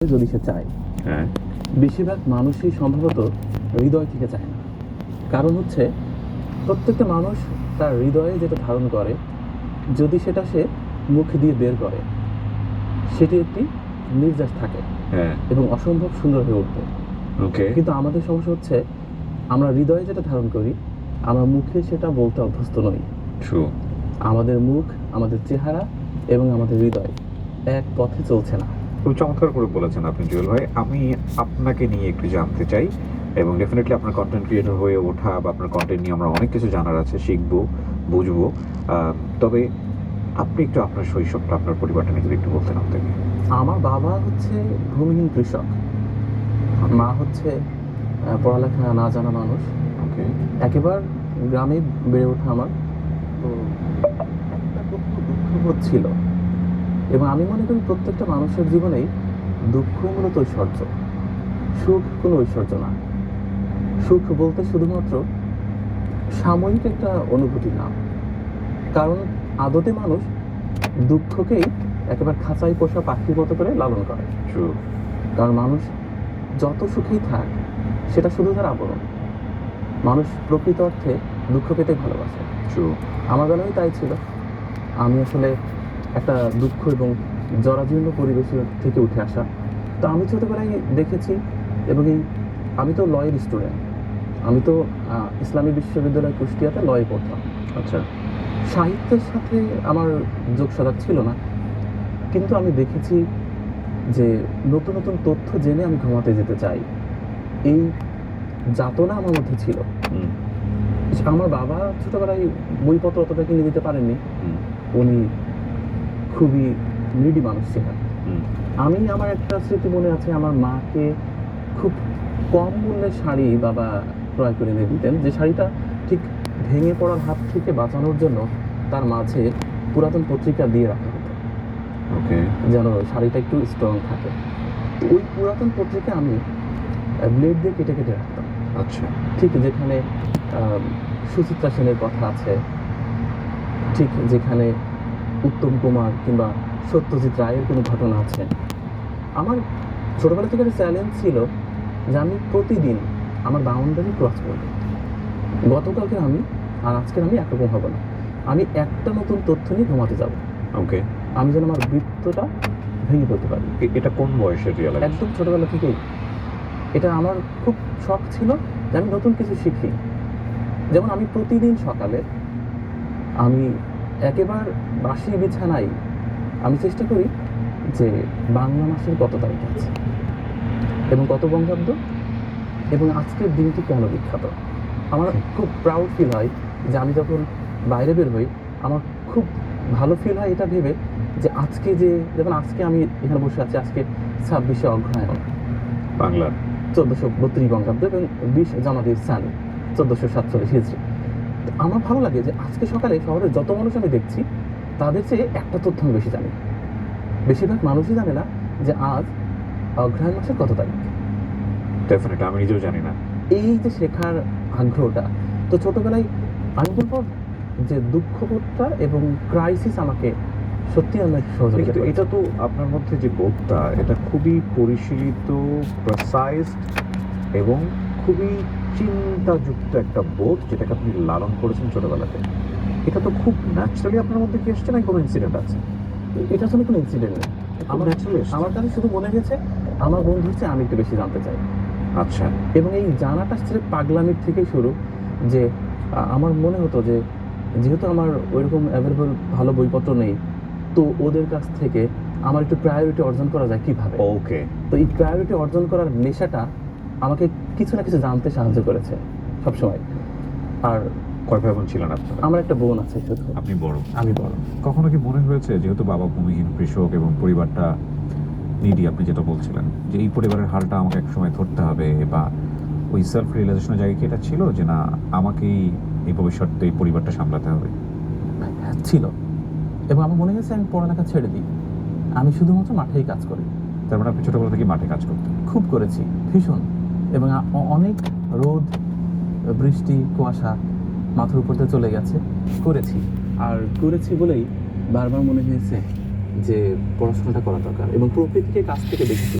যদি সে চায়, হ্যাঁ, বেশিরভাগ মানুষই সম্ভবত হৃদয় থেকে চায় না। কারণ হচ্ছে প্রত্যেকটা মানুষ তার হৃদয়ে যেটা ধারণ করে, যদি সেটা সে মুখ দিয়ে বের করে, সেটি একটি নির্যাস থাকে হ্যাঁ, এবং অসম্ভব সুন্দর হয়ে উঠবে। ওকে, কিন্তু আমাদের সমস্যা হচ্ছে আমরা হৃদয়ে যেটা ধারণ করি, আমরা মুখে সেটা বলতে অভ্যস্ত নই। ট্রু। আমাদের মুখ, আমাদের চেহারা এবং আমাদের হৃদয় এক পথে চলছে না। খুব চমৎকার করে বলেছেন আপনি জুয়েল ভাই। আমি আপনাকে নিয়ে একটু জানতে চাই এবং ডেফিনিটলি আপনার কনটেন্ট ক্রিয়েটর হয়ে ওঠা বা আপনার কনটেন্ট নিয়ে আমরা অনেক কিছু জানার আছে, শিখবো, বুঝবো। তবে আপনি একটু আপনার শৈশবটা, আপনার পরিবারটা নিয়ে যদি একটু বলতেন আপনাকে। আমার বাবা হচ্ছে ভূমিহীন কৃষক, মা হচ্ছে পড়ালেখা না জানা মানুষ। ওকে, একেবারে গ্রামে বেড়ে ওঠা আমার, তো একটা দুঃখবোধ ছিল। এবং আমি মনে করি প্রত্যেকটা মানুষের জীবনেই দুঃখ মূলত ঐশ্বর্য, সুখ কোনো ঐশ্বর্য না। সুখ বলতে শুধুমাত্র সাময়িক একটা অনুভূতি না, কারণ আদতে মানুষ দুঃখকেই একেবারে খাঁচায় পোষা পাখির মতো করে লালন করে। ট্রু। কারণ মানুষ যত সুখেই থাক, সেটা শুধু তার আবরণ। মানুষ প্রকৃত অর্থে দুঃখ পেতে ভালোবাসে। ট্রু। আমার বেলায় তাই ছিল। আমি আসলে একটা দুঃখ এবং জরাজীর্ণ পরিবেশের থেকে উঠে আসা। তো আমি ছোটবেলায় দেখেছি, এবং আমি তো লয়ের স্টুডেন্ট। আমি তো ইসলামী বিশ্ববিদ্যালয় কুষ্টিয়াতে লয়ে পড়তাম। আচ্ছা, সাহিত্যের সাথে আমার যোগসাজশ ছিল না, কিন্তু আমি দেখেছি যে নতুন নতুন তথ্য জেনে আমি ঘুমাতে যেতে চাই, এই যাতনা আমার মধ্যে ছিল। হুম, আমার বাবা ছোটবেলায় বইপত্র অতটা কিনে দিতে পারেননি। হুম, উনি খুবই নিডি মানুষ ছিলেন। হুম, আমি আমার একটা স্মৃতি মনে আছে, আমার মাকে খুব কম মূল্যের শাড়ি বাবা ক্রয় করে এনে দিতেন, যে শাড়িটা ঠিক ভেঙে পড়ার হাত থেকে বাঁচানোর জন্য তার মাঝে পুরাতন পত্রিকা দিয়ে রাখা হতো, ওকে, যেন শাড়িটা একটু স্ট্রং থাকে। তো ওই পুরাতন পত্রিকা আমি ব্লেড দিয়ে কেটে কেটে রাখতাম, আচ্ছা, ঠিক যেখানে সুচিত্রা সেনের কথা আছে, ঠিক যেখানে উত্তম কুমার কিংবা সত্যজিৎ রায়ের কোনো ঘটনা আছে। আমার ছোটবেলা থেকে একটা চ্যালেঞ্জ ছিল যে আমি প্রতিদিন আমার বাউন্ডারি ক্রস করব। গতকালকে আমি আর আজকের আমি একরকম হব না। আমি একটা নতুন তথ্য নিয়ে ঘুমাতে যাব। ওকে। আমি যেন আমার বৃত্তটা ভেঙে ফেলতে পারি। এটা কোন বয়সের রিয়ালাইজেশন? একদম ছোটবেলা থেকেই এটা আমার খুব শখ ছিল যে আমি নতুন কিছু শিখি। যেমন আমি প্রতিদিন সকালে আমি একেবারে বাসি বিছানায় আমি চেষ্টা করি যে বাংলা মাসের কত তারিখ আছে এবং কত বঙ্গাব্দ এবং আজকের দিনটি কেন বিখ্যাত। আমার খুব প্রাউড ফিল হয় যে আমি যখন বাইরে বের হই, আমার খুব ভালো ফিল হয় এটা ভেবে যে আজকে যেমন আজকে আমি এখানে বসে আছি, আজকে 26শে অগ্রহায়ণ বাংলার 1432 বঙ্গাব্দ এবং 20 জামাদি সানি 1447 হিজরি। তো আমার ভালো লাগে যে আজকে সকালে শহরের যত মানুষ আমি দেখছি, তাদের চেয়ে একটা তথ্য আমি বেশি জানি। বেশিরভাগ মানুষই জানে না যে আজ অগ্রহায়ণ মাসের কত তারিখ। ডেফিনেটলি আমি নিজেও জানি না। এই যে শেখার আগ্রহটা, তো ছোটবেলায় আমি বলবো যে দুঃখবোধটা এবং ক্রাইসিস আমাকে সত্যি অনেক সহযোগিতা কিন্তু করেছে। এটা তো আপনার মধ্যে যে বোধটা, এটা খুবই পরিশীলিত, প্রিসাইজড এবং খুবই চিন্তাযুক্ত একটা বোধ, যেটাকে আপনি লালন করেছেন ছোটবেলাতে। এটা তো খুব ন্যাচারালি আপনার মধ্যে কি এসছে, না কোনো ইনসিডেন্ট আছে? এটা আসলে কোনো ইনসিডেন্ট নেই। আমার ন্যাচারালি এসছে। আমার কাছে শুধু মনে হয়েছে আমার বন্ধুর চেয়ে আমি একটু বেশি জানতে চাই, আচ্ছা, এবং এই জানাটা স্রেফ পাগলামির থেকেই শুরু। যে আমার মনে হতো যে যেহেতু আমার ওইরকম অ্যাভেলেবল ভালো বইপত্র নেই, তো ওদের কাছ থেকে আমার একটু প্রায়োরিটি অর্জন করা যায় কিভাবে। ওকে। তো এই প্রায়োরিটি অর্জন করার নেশাটা আমাকে কিছু না কিছু জানতে সাহায্য করেছে সবসময়। আর কয় ভাই বোন ছিলেন আপনারা? আমার একটা বোন আছে শুধু। আপনি বড়। আমি বড়। কখনো কি মনে হয়েছে, যেহেতু বাবা ভূমিহীন কৃষক এবং পরিবারটা নিডি, আপনি যেটা বলছিলেন যে এই পরিবারের হালটা আমাকে একসময় ধরতে হবে, বা ওই সেলফ রিয়েলাইজেশনের জায়গায় কি এটা ছিল যে না, আমাকেই এই ভবিষ্যতে এই পরিবারটা সামলাতে হবে? হ্যাঁ, ছিল। এবং আমার মনে হয়েছে আমি পড়ালেখা ছেড়ে দিই, আমি শুধুমাত্র মাঠেই কাজ করি। তার মানে আপনি ছোটবেলা থেকে মাঠে কাজ করতেন? খুব করেছি, ভীষণ। এবং অনেক রোদ, বৃষ্টি, কুয়াশা মাথার উপর দিয়ে চলে গেছে, করেছি। আর করেছি বলেই বারবার মনে হয়েছে যে পড়াশোনাটা করা দরকার, এবং প্রকৃতিকে কাছ থেকে দেখেছি।